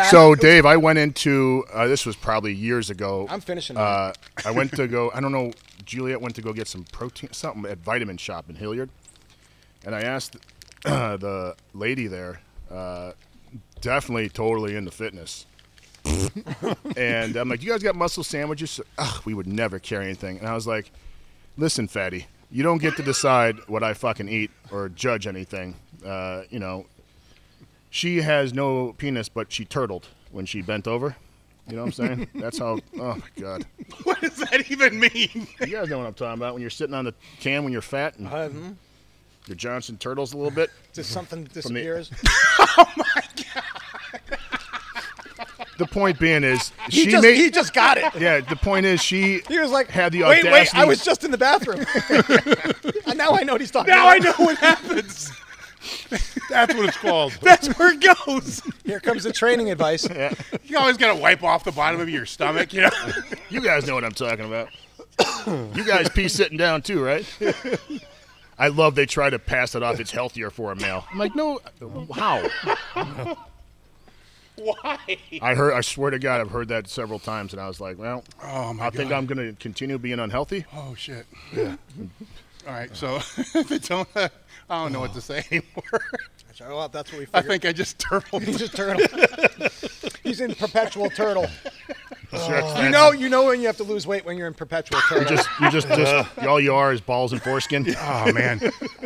So, Dave, I went into this was probably years ago. I'm finishing. I went to go. I don't know. Juliet went to go get some protein, something at Vitamin Shop in Hilliard, and I asked the lady there. Definitely, totally into fitness. And I'm like, "You guys got muscle sandwiches?" Ugh, we would never carry anything. And I was like, "Listen, fatty, you don't get to decide what I fucking eat or judge anything. You know." She has no penis, but she turtled when she bent over. You know what I'm saying? That's how. Oh my god. What does that even mean? You guys know what I'm talking about when you're sitting on the can when you're fat and your Johnson turtles a little bit. Just something disappears. Oh my god. The point being is He just got it. Yeah. The point is she. He was like, had the wait, audacity. I was just in the bathroom. And now I know what he's talking Now about. I know what happens. That's what it's called. That's where it goes. Here comes the training advice. Yeah. You always got to wipe off the bottom of your stomach, you know? You guys know what I'm talking about. You guys pee sitting down too, right? I love they try to pass it off. It's healthier for a male. I'm like, no. How? Why? I swear to God, I've heard that several times, and I was like, well, I think I'm going to continue being unhealthy. Oh, shit. Yeah. All right, so I don't know what to say anymore. Well, that's what we I figured. think I just turtled. He's just turtle. He's in perpetual turtle. You You know when you have to lose weight when you're in perpetual turtle. you just all you are is balls and foreskin. Oh, man.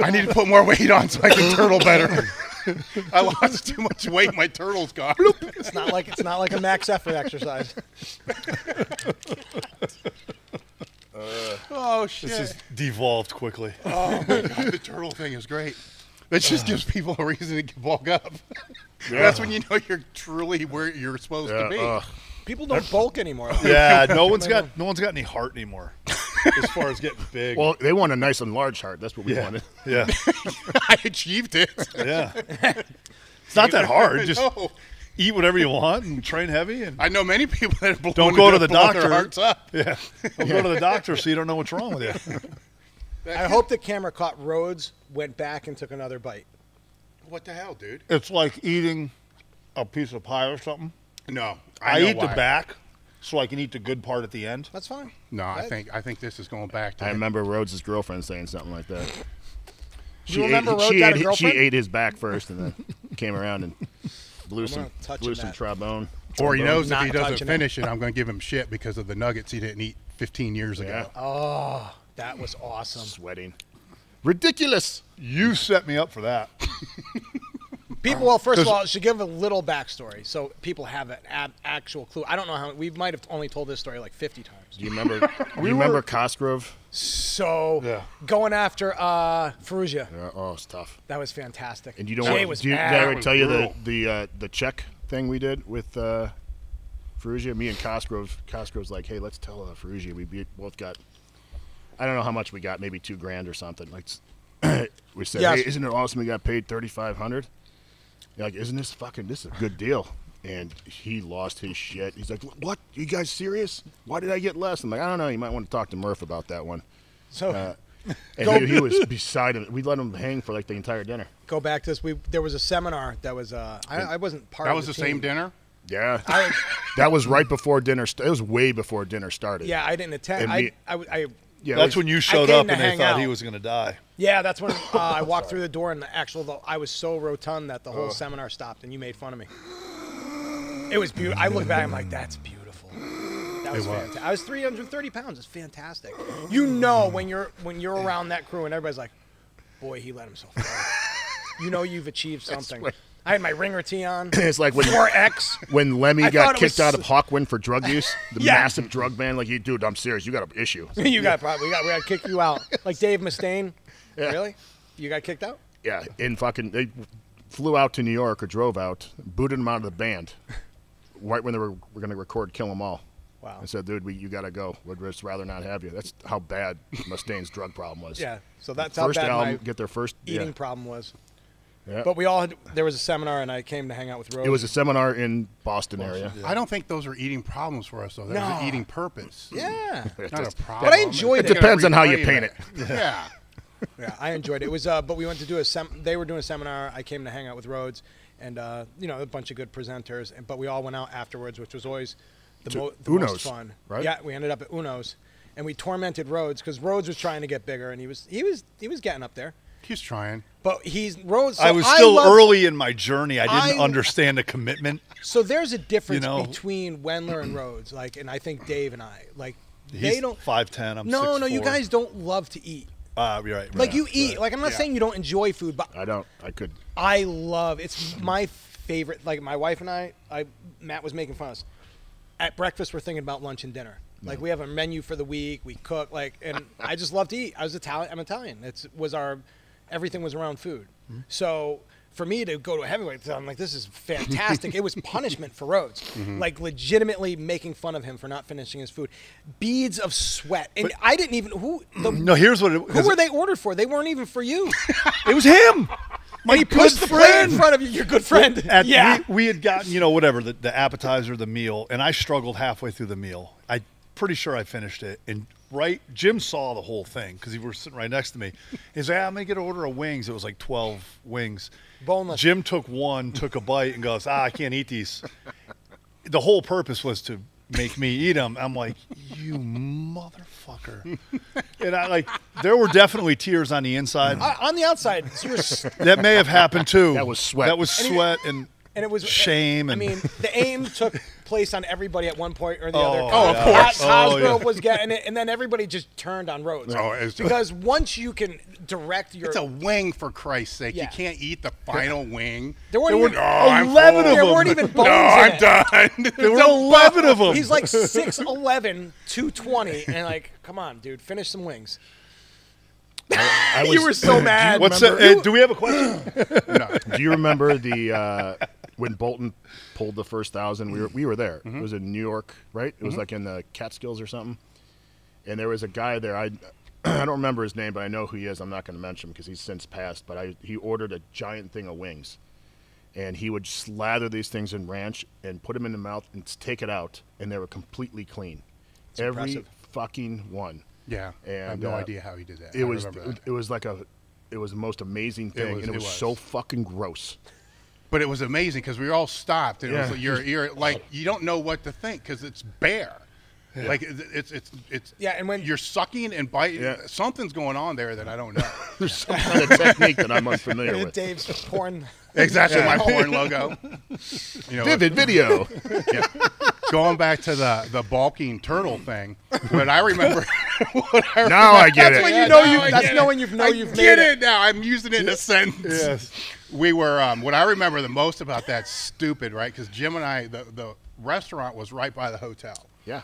I need to put more weight on so I can turtle better. I lost too much weight. My turtle's gone. It's not like a max effort exercise. Oh, shit. This has devolved quickly. Oh, my God. The turtle thing is great. That just gives people a reason to bulk up. Yeah. That's when you know you're truly where you're supposed to be. People don't bulk anymore. Yeah, no one's got any heart anymore as far as getting big. Well, they want a nice enlarged heart. That's what we wanted. Yeah. I achieved it. Yeah. It's not that hard. Just No. eat whatever you want and train heavy and I know many people that have blown don't go to the blown doctor. their hearts up. Yeah. Don't go to the doctor so you don't know what's wrong with you. I hope the camera caught Rhodes, went back and took another bite. What the hell, dude? It's like eating a piece of pie or something. No, I know eat the why. back so I can eat the good part at the end. That's fine. No, I Right. think this is going back to. I remember Rhodes' girlfriend saying something like that. You remember Rhodes had a she girlfriend? ate his back first and then came around and blew some not touching blew some that. trombone. Or he knows if Not he doesn't touching it. finish it, I'm going to give him shit because of the nuggets he didn't eat 15 years ago. Oh, that was awesome. Sweating. Ridiculous. You set me up for that. People, well, first of all, should give a little backstory so people have an actual clue. I don't know how we might have only told this story like 50 times. Do you remember? Do you remember Cosgrove? So Yeah. going after Ferrugia, Yeah, oh, it's tough. that was fantastic. And you don't Jay want. was Did mad. I ever was tell you brutal. the check thing we did with Ferrugia? Me and Cosgrove. Cosgrove's like, hey, let's tell Ferrugia we both got. I don't know how much we got, maybe $2,000 or something. Like, we said, Yes. hey, isn't it awesome we got paid $3,500? Like, isn't this this is a good deal? And he lost his shit. He's like, what? You guys serious? Why did I get less? I'm like, I don't know. You might want to talk to Murph about that one. So And he was beside him. We let him hang for like the entire dinner. go back to this. There was a seminar that was I wasn't part That of was the same team. dinner? Yeah. I, That was right before dinner. It was way before dinner started. yeah, I didn't attend. And me- Yeah, That's when you showed came up to and they hang thought out. he was going to die. Yeah, that's when I walked through the door and I was so rotund that the whole seminar stopped and you made fun of me. It was beautiful. I look back, I'm like, that's beautiful. That was fantastic. I was 330 pounds. It's fantastic. You know when you're around that crew and everybody's like, boy, he let himself go. You know you've achieved something. what- I had my ringer tee on. it's like when 4X. when Lemmy I got thought it kicked was- out of Hawkwind for drug use, the Yeah. massive drug ban. Like, dude, I'm serious. You got an issue. We got to kick you out. Like Dave Mustaine. Yeah. Really? You got kicked out? Yeah, they flew out to New York or drove out, booted him out of the band, right when they were going to record "Kill 'Em All." Wow. I said, dude, you got to go. Would just rather not have you. That's how bad Mustaine's drug problem was. Yeah. So that's First how bad album, my get their first eating problem was. Yeah. But there was a seminar and I came to hang out with Rose. It was a seminar in Boston area. I don't think those were eating problems for us, though. That was No. an eating purpose. Yeah. Not a problem. But I enjoyed It it. depends on how you Reframe paint it. Yeah. Yeah, I enjoyed it. It was, but we went to do they were doing a seminar. I came to hang out with Rhodes, and you know, a bunch of good presenters. But we all went out afterwards, which was always the most Uno's, fun. right? Yeah, we ended up at Uno's, and we tormented Rhodes because Rhodes was trying to get bigger, and he was getting up there. He's trying. But Rhodes. So I was still early in my journey. I didn't understand the commitment. So there's a difference You know? between Wendler and Rhodes, like, and I think Dave and I, like, He's they don't. 5'10". I'm No, 6'4". you guys don't love to eat. You're right. Like you eat. Like I'm not saying you don't enjoy food, but I don't. I could. I love. It's my favorite. Like my wife and I. Matt was making fun of us. At breakfast, we're thinking about lunch and dinner. Like we have a menu for the week. We cook. Like, and I just love to eat. I was Italian. I'm Italian. Everything was around food. So for me to go to a heavyweight, I'm like, this is fantastic. It was punishment for Rhodes, like legitimately making fun of him for not finishing his food. Beads of sweat, and I didn't even No, here's what. Who were they ordered for? They weren't even for you. It was him. My He good pushed the plate friend. in front of you. Your good friend. We had gotten, whatever, the appetizer, the meal, and I struggled halfway through the meal. I'm pretty sure I finished it. And Jim saw the whole thing because he was sitting right next to me. He's like, I'm going to get an order of wings. It was like 12 wings. Boneless. Jim took one, took a bite, and goes, I can't eat these. The whole purpose was to make me eat them. I'm like, you motherfucker. And there were definitely tears on the inside. On the outside, so That may have happened too. That was sweat. That was sweat and it was shame. I And mean, the aim took place on everybody at one point or the Oh, other. oh, of course. Cosgrove was getting it, and then everybody just turned on Rhodes. Oh, it's- because once you can direct your, It's a wing, for Christ's sake. Yeah. You can't eat the final wing. there weren't even, I'm 11 full. of there them. weren't even bones No, in I'm it. done. there were 11 of them. He's like 6'11", 220, and like, come on, dude, finish some wings. You were so mad. What's that? Do we have a question? Do you remember when Bolton pulled the first 1,000? We were there. It was in New York, right? It was like in the Catskills or something. And there was a guy there. I don't remember his name, but I know who he is. I'm not going to mention him because he's since passed. But he ordered a giant thing of wings, and he would slather these things in ranch and put them in the mouth and take it out, and they were completely clean. Every impressive. fucking one. Yeah, And, I have no idea how he did that. It I was remember that. it was like it was the most amazing thing, was- and it it was was. so fucking gross. But it was amazing because we all stopped, and it was Yeah. like, you're like, you don't know what to think because it's bare. Like it's Yeah, and when you're sucking and biting. Yeah. Something's going on there that I don't know. There's some kind of technique that I'm unfamiliar with. Dave's porn. Exactly, my porn logo. Vivid video. Yeah. Going back to the bulking turtle thing, but I remember. Now I get That's it. when Yeah, you know now you. I That's get it. knowing you've I you've get made it now. I'm using it in a sentence. Yes. We were. What I remember the most about that stupid, right? Because Jim and I, the restaurant was right by the hotel. Yeah.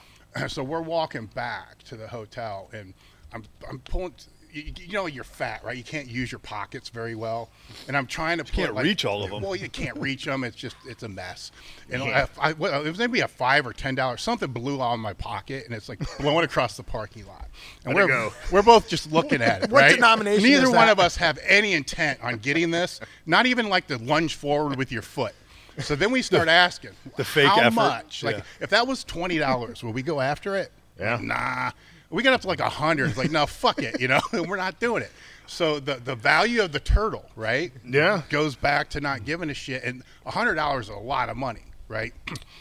So we're walking back to the hotel, and I'm pulling. You know you're fat, right? You can't use your pockets very well, and I'm trying to. can't reach all of them. Well, you can't reach them. It's a mess. And it was maybe a $5 or $10. Something blew out of my pocket, and it's like blowing across the parking lot. And How'd it go? we're both just looking at it. What right? denomination Neither is one that? of us have any intent on getting this. Not even like to lunge forward with your foot. So then we start asking The fake how effort. much? Like Yeah. if that was $20, would we go after it? Yeah. Nah. We got up to like 100. It's like, no, fuck it, we're not doing it. So the value of the turtle, right? Yeah. Goes back to not giving a shit. And $100 is a lot of money, right?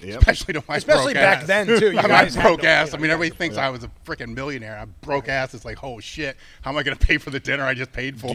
Yep. Especially to my Especially broke back ass. then too. You I'm guys not had broke to- ass. I mean, everybody thinks I was a freaking millionaire. I'm broke ass. It's like, oh shit, how am I going to pay for the dinner I just paid for?